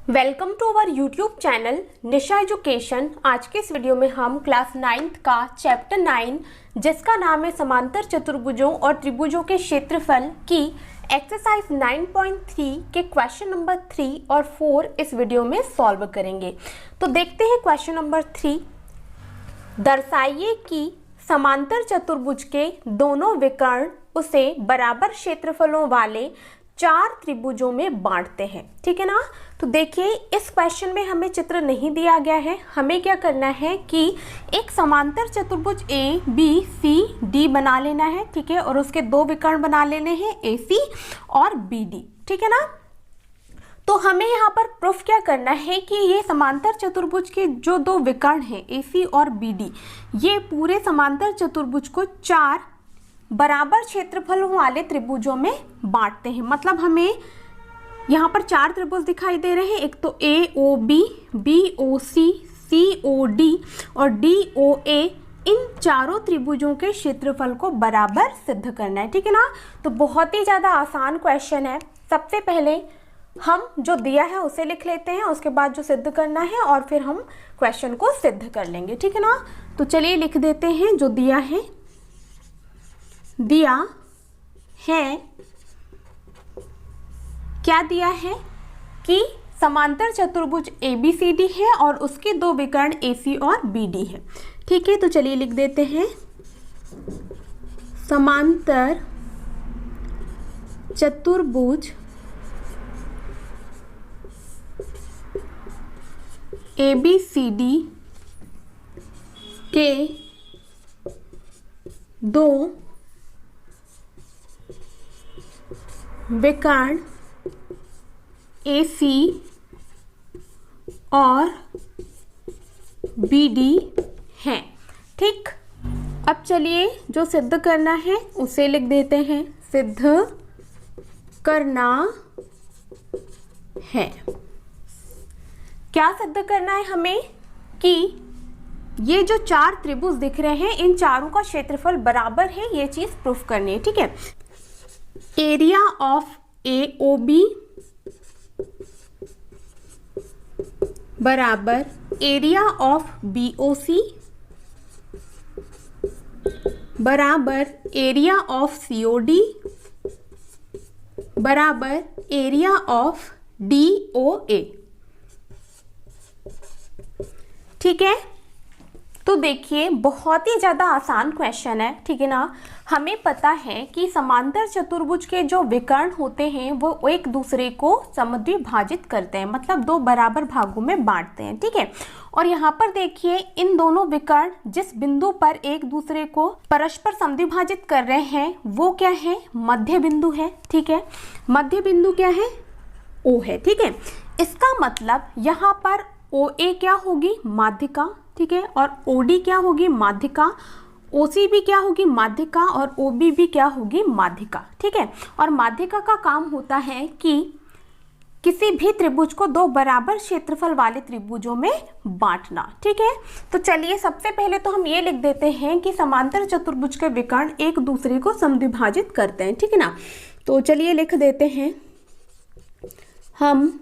Welcome to our YouTube channel Nisha education. आज के इस वीडियो में हम क्लास 9th का चैप्टर 9 जिसका नाम है समांतर चतुर्भुजों और त्रिभुजों के क्षेत्रफल की एक्सरसाइज 9.3 के क्वेश्चन नंबर 3 और 4 इस वीडियो में सॉल्व करेंगे। तो देखते हैं क्वेश्चन नंबर 3। दर्शाइए कि समांतर चतुर्भुज के दोनों विकर्ण उसे बराबर क्षेत्रफलों वाले 4 त्रिभुजों में बांटते हैं। ठीक है ना। तो देखिए इस क्वेश्चन में हमें चित्र नहीं दिया गया है। हमें क्या करना है कि एक समांतर चतुर्भुज ए बी सी डी बना लेना है। ठीक है। और उसके 2 विकर्ण बना लेने हैं ए सी और बी डी। ठीक है ना। तो हमें यहाँ पर प्रूफ क्या करना है कि ये समांतर चतुर्भुज के जो 2 विकर्ण हैं ए सी और बी डी, ये पूरे समांतर चतुर्भुज को 4 बराबर क्षेत्रफलों वाले त्रिभुजों में बांटते हैं। मतलब हमें यहाँ पर 4 त्रिभुज दिखाई दे रहे हैं। एक तो ए ओ बी, बी ओ सी, सी ओ डी और डी ओ ए। इन चारों त्रिभुजों के क्षेत्रफल को बराबर सिद्ध करना है। ठीक है ना। तो बहुत ही ज़्यादा आसान क्वेश्चन है। सबसे पहले हम जो दिया है उसे लिख लेते हैं, उसके बाद जो सिद्ध करना है और फिर हम क्वेश्चन को सिद्ध कर लेंगे। ठीक है ना। तो चलिए लिख देते हैं जो दिया है। दिया है, क्या दिया है कि समांतर चतुर्भुज ए बी सी डी है और उसके 2 विकर्ण ए सी और बी डी है। ठीक है। तो चलिए लिख देते हैं समांतर चतुर्भुज ए बी सी डी के 2 विकर्ण ए सी और बी डी हैं। ठीक। अब चलिए जो सिद्ध करना है उसे लिख देते हैं। सिद्ध करना है। क्या सिद्ध करना है हमें कि ये जो 4 त्रिभुज दिख रहे हैं इन चारों का क्षेत्रफल बराबर है, ये चीज प्रूफ करनी है। ठीक है। Area of A O B बराबर area of B O C बराबर area of C O D बराबर area of D O A. ठीक है। तो देखिए बहुत ही ज़्यादा आसान क्वेश्चन है। ठीक है ना। हमें पता है कि समांतर चतुर्भुज के जो विकर्ण होते हैं वो एक दूसरे को समद्विभाजित करते हैं, मतलब 2 बराबर भागों में बांटते हैं। ठीक है। और यहाँ पर देखिए इन दोनों विकर्ण जिस बिंदु पर एक दूसरे को परस्पर समद्विभाजित कर रहे हैं वो क्या है? मध्य बिंदु है। ठीक है। मध्य बिंदु क्या है? ओ है। ठीक है। इसका मतलब यहाँ पर ओ ए क्या होगी? माध्यिका। ठीक है। और ओ डी क्या होगी? माध्यिका। ओ सी भी क्या होगी? माध्यिका। और ओ बी भी क्या होगी? माध्यिका। ठीक है। और माध्यिका का काम होता है कि किसी भी त्रिभुज को 2 बराबर क्षेत्रफल वाले त्रिभुजों में बांटना। ठीक है। तो चलिए सबसे पहले तो हम ये लिख देते हैं कि समांतर चतुर्भुज के विकर्ण एक दूसरे को समद्विभाजित करते हैं। ठीक है ना। तो चलिए लिख देते हैं, हम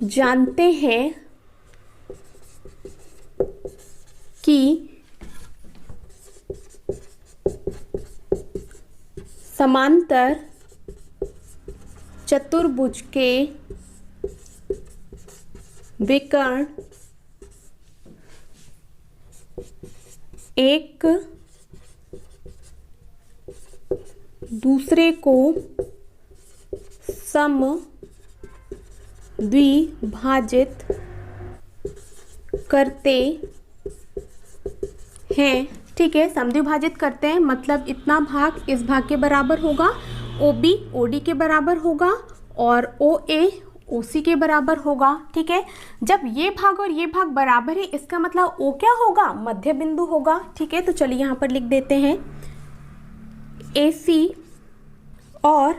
जानते हैं कि समांतर चतुर्भुज के विकर्ण एक दूसरे को समद्विभाजित करते हैं। ठीक है। समद्विभाजित करते हैं मतलब इतना भाग इस भाग के बराबर होगा, ओ बी ओ डी के बराबर होगा और ओ ए ओ सी के बराबर होगा। ठीक है। जब ये भाग और ये भाग बराबर है इसका मतलब ओ क्या होगा? मध्य बिंदु होगा। ठीक है। तो चलिए यहाँ पर लिख देते हैं ए सी और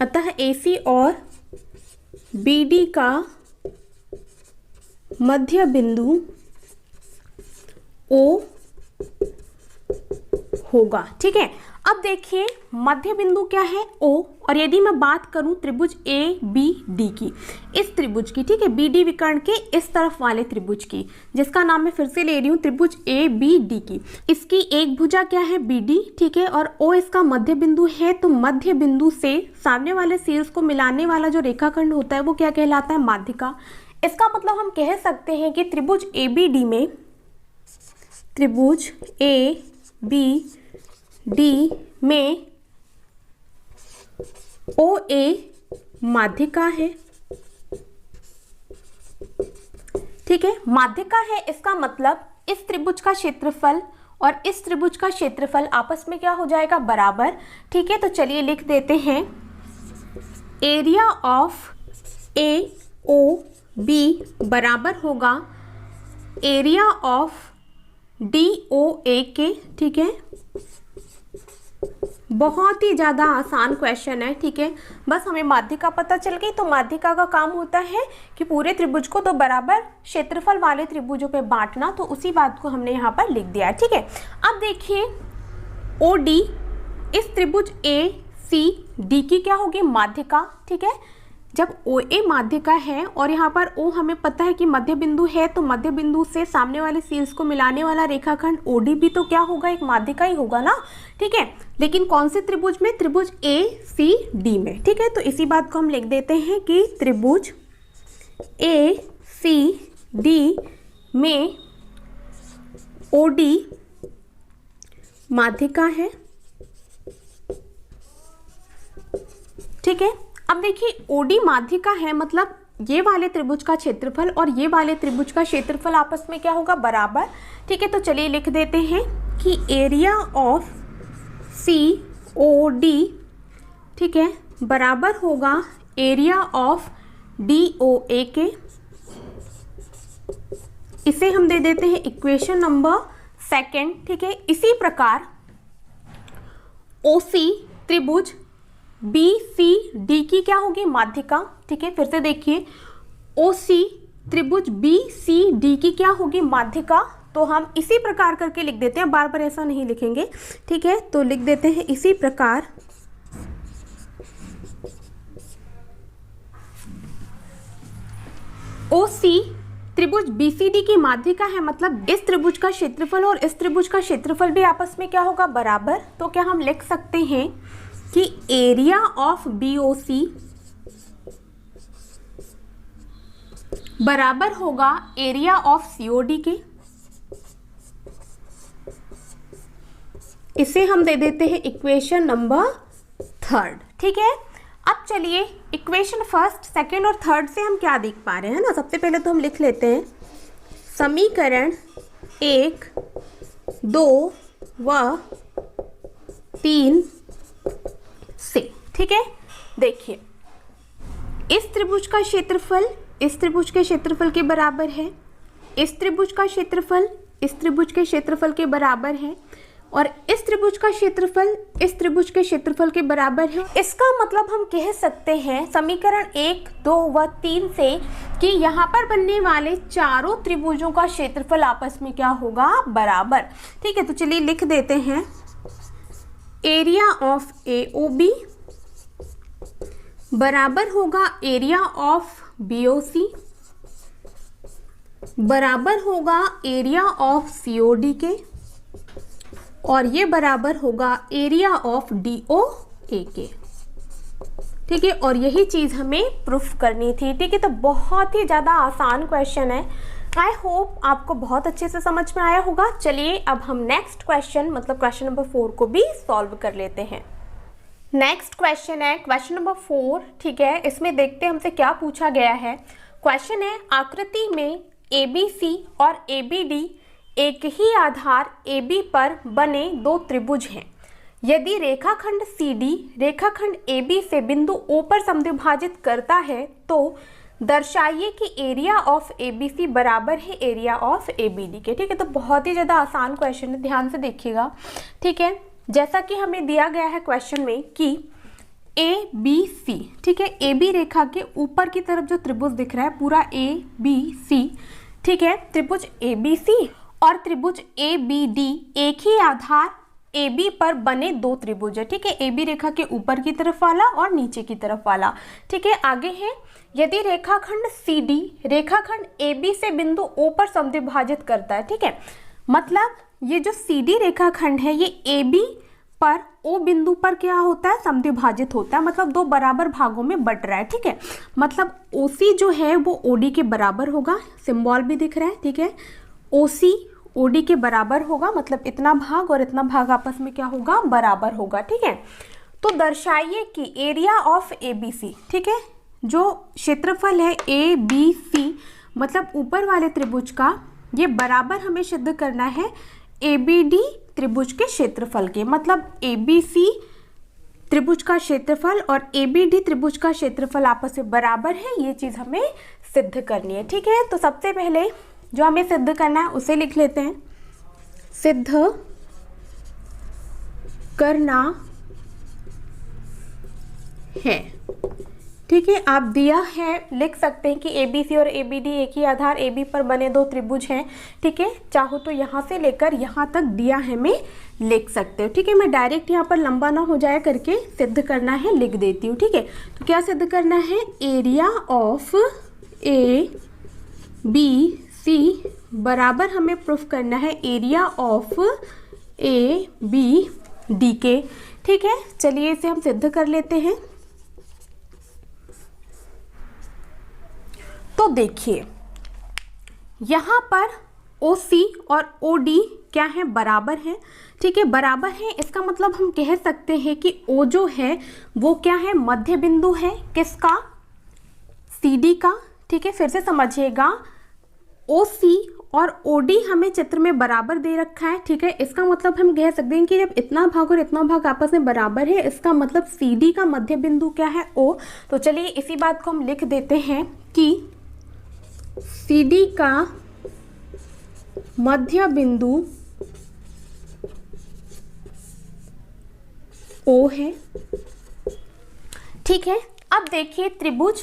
अतः ए सी और बी डी का मध्य बिंदु ओ होगा। ठीक है। अब देखिए मध्य बिंदु क्या है O, और यदि मैं बात करूं त्रिभुज ABD की, इस त्रिभुज की, ठीक है, BD विकर्ण के इस तरफ वाले त्रिभुज की, जिसका नाम मैं फिर से ले रही हूं त्रिभुज ABD की, इसकी एक भुजा क्या है BD, ठीक है, और O इसका मध्य बिंदु है। तो मध्य बिंदु से सामने वाले शीर्ष को मिलाने वाला जो रेखाखंड होता है वो क्या कहलाता है, माध्यिका। इसका मतलब हम कह सकते हैं कि त्रिभुज ABD में, त्रिभुज ABD में OA माध्यिका है, ठीक है, माध्यिका है। इसका मतलब इस त्रिभुज का क्षेत्रफल और इस त्रिभुज का क्षेत्रफल आपस में क्या हो जाएगा, बराबर, ठीक है। तो चलिए लिख देते हैं एरिया ऑफ AOB बराबर होगा एरिया ऑफ DOA के, ठीक है। बहुत ही ज़्यादा आसान क्वेश्चन है, ठीक है। बस हमें माध्यिका पता चल गई, तो माध्यिका का काम होता है कि पूरे त्रिभुज को तो बराबर क्षेत्रफल वाले त्रिभुजों पे बांटना, तो उसी बात को हमने यहाँ पर लिख दिया है, ठीक है। अब देखिए OD इस त्रिभुज ACD की क्या होगी, माध्यिका, ठीक है। जब OA माध्यिका है और यहाँ पर O हमें पता है कि मध्य बिंदु है, तो मध्य बिंदु से सामने वाले शीर्ष को मिलाने वाला रेखाखंड OD भी तो क्या होगा, एक माध्यिका ही होगा ना, ठीक है। लेकिन कौन से त्रिभुज में, त्रिभुज ACD में, ठीक है। तो इसी बात को हम लिख देते हैं कि त्रिभुज ACD में OD माध्यिका है, ठीक है। अब देखिए OD माध्यिका है, मतलब ये वाले त्रिभुज का क्षेत्रफल और ये वाले त्रिभुज का क्षेत्रफल आपस में क्या होगा, बराबर, ठीक है। तो चलिए लिख देते हैं कि एरिया ऑफ COD, ठीक है, बराबर होगा एरिया ऑफ DOA के। इसे हम दे देते हैं इक्वेशन नंबर 2, ठीक है। इसी प्रकार OC त्रिभुज BCD की क्या होगी, माध्यिका, ठीक है। फिर से देखिए OC त्रिभुज BCD की क्या होगी, माध्यिका। तो हम इसी प्रकार करके लिख देते हैं, बार बार ऐसा नहीं लिखेंगे, ठीक है। तो लिख देते हैं इसी प्रकार OC त्रिभुज BCD की माध्यिका है, मतलब इस त्रिभुज का क्षेत्रफल और इस त्रिभुज का क्षेत्रफल भी आपस में क्या होगा, बराबर। तो क्या हम लिख सकते हैं कि एरिया ऑफ BOC बराबर होगा एरिया ऑफ COD के। इसे हम दे देते हैं इक्वेशन नंबर 3, ठीक है। अब चलिए इक्वेशन 1, 2 और 3 से हम क्या देख पा रहे हैं ना। सबसे पहले तो हम लिख लेते हैं समीकरण 1, 2 व 3 से, ठीक है। देखिए इस त्रिभुज का क्षेत्रफल इस त्रिभुज के क्षेत्रफल के बराबर है, इस त्रिभुज का क्षेत्रफल इस त्रिभुज के क्षेत्रफल के बराबर है, और इस त्रिभुज का क्षेत्रफल इस त्रिभुज के क्षेत्रफल के बराबर है। इसका मतलब हम कह सकते हैं समीकरण 1, 2 व 3 से कि यहाँ पर बनने वाले चारों त्रिभुजों का क्षेत्रफल आपस में क्या होगा, बराबर, ठीक है। तो चलिए लिख देते हैं एरिया ऑफ AOB बराबर होगा एरिया ऑफ BOC बराबर होगा एरिया ऑफ COD के, और ये बराबर होगा एरिया ऑफ DOA के, ठीक है। और यही चीज हमें प्रूफ करनी थी, ठीक है। तो बहुत ही ज्यादा आसान क्वेश्चन है। आई होप आपको बहुत अच्छे से समझ में आया होगा। चलिए अब हम नेक्स्ट क्वेश्चन मतलब क्वेश्चन नंबर 4 को भी सॉल्व कर लेते हैं। नेक्स्ट क्वेश्चन है क्वेश्चन नंबर 4, ठीक है। इसमें देखते हैं हमसे क्या पूछा गया है। क्वेश्चन है आकृति में ABC और ABD एक ही आधार AB पर बने दो त्रिभुज हैं। यदि रेखाखंड CD रेखाखंड AB से बिंदु O पर समद्विभाजित करता है तो दर्शाइए कि एरिया ऑफ ABC बराबर है एरिया ऑफ ABD के, ठीक है। तो बहुत ही ज़्यादा आसान क्वेश्चन है, ध्यान से देखिएगा, ठीक है। जैसा कि हमें दिया गया है क्वेश्चन में कि ABC, ठीक है, AB रेखा के ऊपर की तरफ जो त्रिभुज दिख रहा है पूरा ABC, ठीक है, त्रिभुज ABC और त्रिभुज ABD एक ही आधार ए बी पर बने दो त्रिभुज है, ठीक है, ए बी रेखा के ऊपर की तरफ वाला और नीचे की तरफ वाला, ठीक है। आगे है, यदि रेखाखंड सी डी रेखाखंड ए बी से बिंदु ओ पर समद्विभाजित करता है, ठीक है, मतलब ये जो सी डी रेखाखंड है ये ए बी पर ओ बिंदु पर क्या होता है, समद्विभाजित होता है, मतलब दो बराबर भागों में बट रहा है, ठीक है। मतलब ओसी जो है वो ओडी के बराबर होगा, सिंबल भी दिख रहा है, ठीक है, ओसी ओडी के बराबर होगा, मतलब इतना भाग और इतना भाग आपस में क्या होगा, बराबर होगा, ठीक है। तो दर्शाइए कि area of A B C, ठीक है, जो क्षेत्रफल है ए बी सी मतलब ऊपर वाले त्रिभुज का, ये बराबर हमें सिद्ध करना है ए बी डी त्रिभुज के क्षेत्रफल के, मतलब ए बी सी त्रिभुज का क्षेत्रफल और ए बी डी त्रिभुज का क्षेत्रफल आपस में बराबर है, ये चीज हमें सिद्ध करनी है, ठीक है। तो सबसे पहले जो हमें सिद्ध करना है उसे लिख लेते हैं, सिद्ध करना है, ठीक है। आप दिया है लिख सकते हैं कि ए बी सी और ए बी डी एक ही आधार ए बी पर बने दो त्रिभुज हैं, ठीक है, चाहो तो यहाँ से लेकर यहाँ तक दिया है मैं लिख सकते हो, ठीक है। मैं डायरेक्ट यहाँ पर लंबा ना हो जाए करके सिद्ध करना है लिख देती हूँ, ठीक है। तो क्या सिद्ध करना है, area of A B C बराबर हमें प्रूफ करना है area of A B D के, ठीक है। चलिए इसे हम सिद्ध कर लेते हैं। तो देखिए यहाँ पर OC और OD क्या है, बराबर है, ठीक है, बराबर है, इसका मतलब हम कह सकते हैं कि O जो है वो क्या है, मध्य बिंदु है, किसका, CD का, ठीक है। फिर से समझिएगा, OC और OD हमें चित्र में बराबर दे रखा है, ठीक है, इसका मतलब हम कह सकते हैं कि जब इतना भाग और इतना भाग आपस में बराबर है, इसका मतलब CD का मध्य बिंदु क्या है, O। तो चलिए इसी बात को हम लिख देते हैं कि CD का मध्य बिंदु O है, ठीक है। अब देखिए त्रिभुज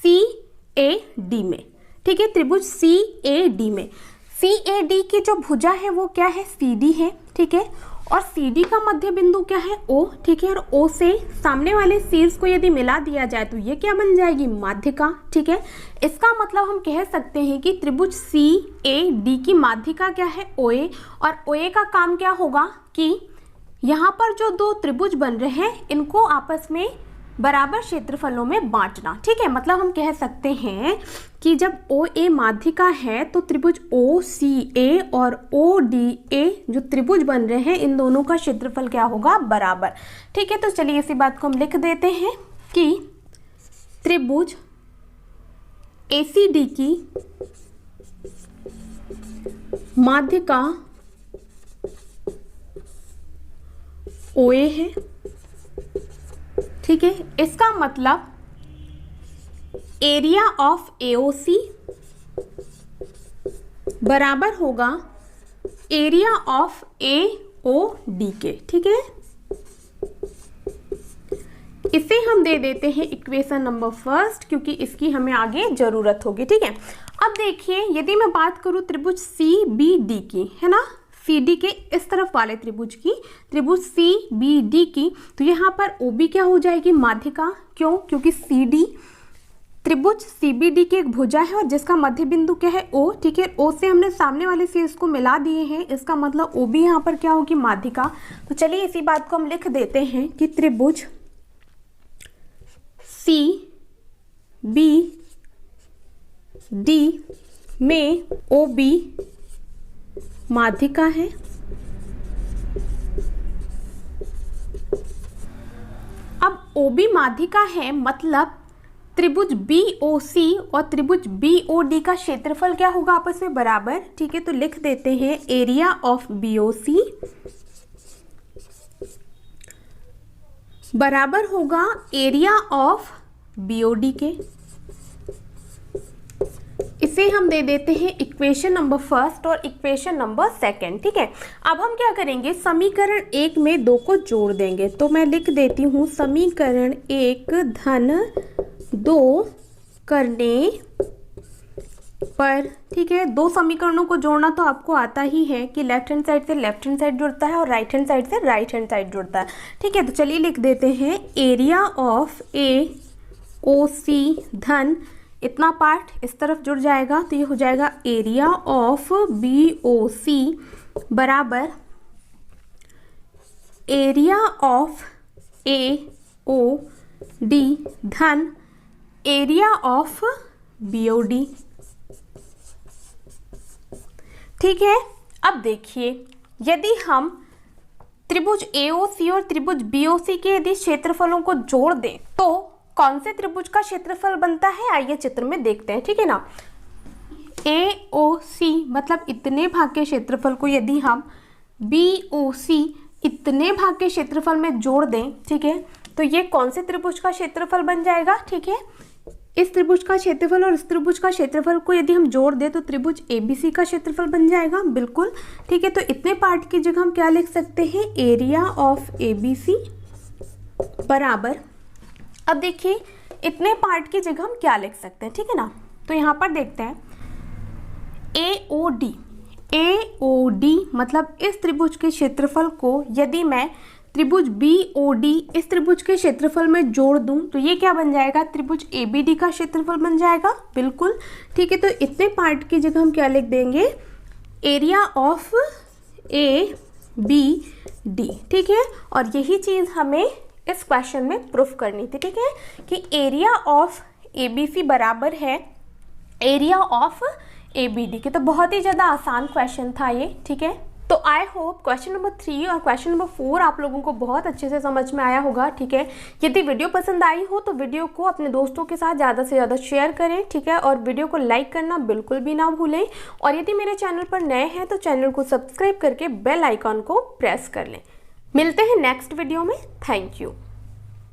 CAD में, ठीक है, त्रिभुज CAD में CAD की जो भुजा है वो क्या है, CD है, ठीक है, और CD का मध्य बिंदु क्या है, O, ठीक है, और O से सामने वाले शीर्ष को यदि मिला दिया जाए तो ये क्या बन जाएगी, माध्यिका, ठीक है। इसका मतलब हम कह सकते हैं कि त्रिभुज CAD की माध्यिका क्या है, OA, और OA का काम क्या होगा कि यहाँ पर जो दो त्रिभुज बन रहे हैं इनको आपस में बराबर क्षेत्रफलों में बांटना, ठीक है। मतलब हम कह सकते हैं कि जब OA माध्यिका है तो त्रिभुज OCA और ODA जो त्रिभुज बन रहे हैं इन दोनों का क्षेत्रफल क्या होगा, बराबर, ठीक है। तो चलिए इसी बात को हम लिख देते हैं कि त्रिभुज ACD की माध्यिका OA है, ठीक है। इसका मतलब एरिया ऑफ AOC बराबर होगा एरिया ऑफ AOD के, ठीक है। इसे हम दे देते हैं इक्वेशन नंबर फर्स्ट, क्योंकि इसकी हमें आगे जरूरत होगी, ठीक है। अब देखिए यदि मैं बात करूं त्रिभुज CBD की, है ना, CD के इस तरफ वाले त्रिभुज की, त्रिभुज CBD की, तो यहाँ पर OB क्या हो जाएगी, माध्यिका, क्यों, क्योंकि CD त्रिभुज CBD की एक भुजा है और जिसका मध्य बिंदु क्या है, O, ठीक है। O से हमने सामने वाले शीर्ष को मिला दिए हैं, इसका मतलब OB यहाँ पर क्या होगी, माध्यिका। तो चलिए इसी बात को हम लिख देते हैं कि त्रिभुज CBD में OB माध्यिका है, अब OB माध्यिका है मतलब त्रिभुज BOC और त्रिभुज BOD का क्षेत्रफल क्या होगा, आपस में बराबर, ठीक है। तो लिख देते हैं एरिया ऑफ BOC बराबर होगा एरिया ऑफ BOD के। इसे हम दे देते हैं इक्वेशन नंबर फर्स्ट और इक्वेशन नंबर सेकंड, ठीक है। अब हम क्या करेंगे, समीकरण 1 में 2 को जोड़ देंगे, तो मैं लिख देती हूँ समीकरण 1 धन 2 करने पर, ठीक है। दो समीकरणों को जोड़ना तो आपको आता ही है कि लेफ्ट हैंड साइड से लेफ्ट हैंड साइड जुड़ता है और राइट हैंड साइड से राइट हैंड साइड जुड़ता है, ठीक है। तो चलिए लिख देते हैं एरिया ऑफ ए ओ सी धन इतना पार्ट इस तरफ जुड़ जाएगा, तो ये हो जाएगा area of B O C बराबर area of A O D धन area of B O D, ठीक है। अब देखिए, यदि हम त्रिभुज AOC और त्रिभुज BOC के यदि क्षेत्रफलों को जोड़ दें तो कौन से त्रिभुज का क्षेत्रफल बनता है, आइए चित्र में देखते हैं, ठीक है ना। AOC मतलब इतने भाग के क्षेत्रफल को यदि हम BOC इतने भाग के क्षेत्रफल में जोड़ दें, ठीक है, तो ये कौन से त्रिभुज का क्षेत्रफल बन जाएगा, ठीक है। इस त्रिभुज का क्षेत्रफल और इस त्रिभुज का क्षेत्रफल को यदि हम जोड़ दें तो त्रिभुज ABC का क्षेत्रफल बन जाएगा, बिल्कुल, ठीक है। तो इतने पार्ट की जगह हम क्या लिख सकते हैं, एरिया ऑफ ABC बराबर, अब देखिए इतने पार्ट की जगह हम क्या लिख सकते हैं, ठीक है ना। तो यहाँ पर देखते हैं AOD मतलब इस त्रिभुज के क्षेत्रफल को यदि मैं त्रिभुज BOD इस त्रिभुज के क्षेत्रफल में जोड़ दूं तो ये क्या बन जाएगा, त्रिभुज ABD का क्षेत्रफल बन जाएगा, बिल्कुल, ठीक है। तो इतने पार्ट की जगह हम क्या लिख देंगे, एरिया ऑफ ABD, ठीक है। और यही चीज़ हमें इस क्वेश्चन में प्रूफ करनी थी, ठीक है, कि एरिया ऑफ ABC बराबर है एरिया ऑफ ABD के। तो बहुत ही ज़्यादा आसान क्वेश्चन था ये, ठीक है। तो आई होप क्वेश्चन नंबर 3 और क्वेश्चन नंबर 4 आप लोगों को बहुत अच्छे से समझ में आया होगा, ठीक है। यदि वीडियो पसंद आई हो तो वीडियो को अपने दोस्तों के साथ ज़्यादा से ज़्यादा शेयर करें, ठीक है, और वीडियो को लाइक करना बिल्कुल भी ना भूलें। और यदि मेरे चैनल पर नए हैं तो चैनल को सब्सक्राइब करके बेल आइकॉन को प्रेस कर लें। मिलते हैं नेक्स्ट वीडियो में, थैंक यू।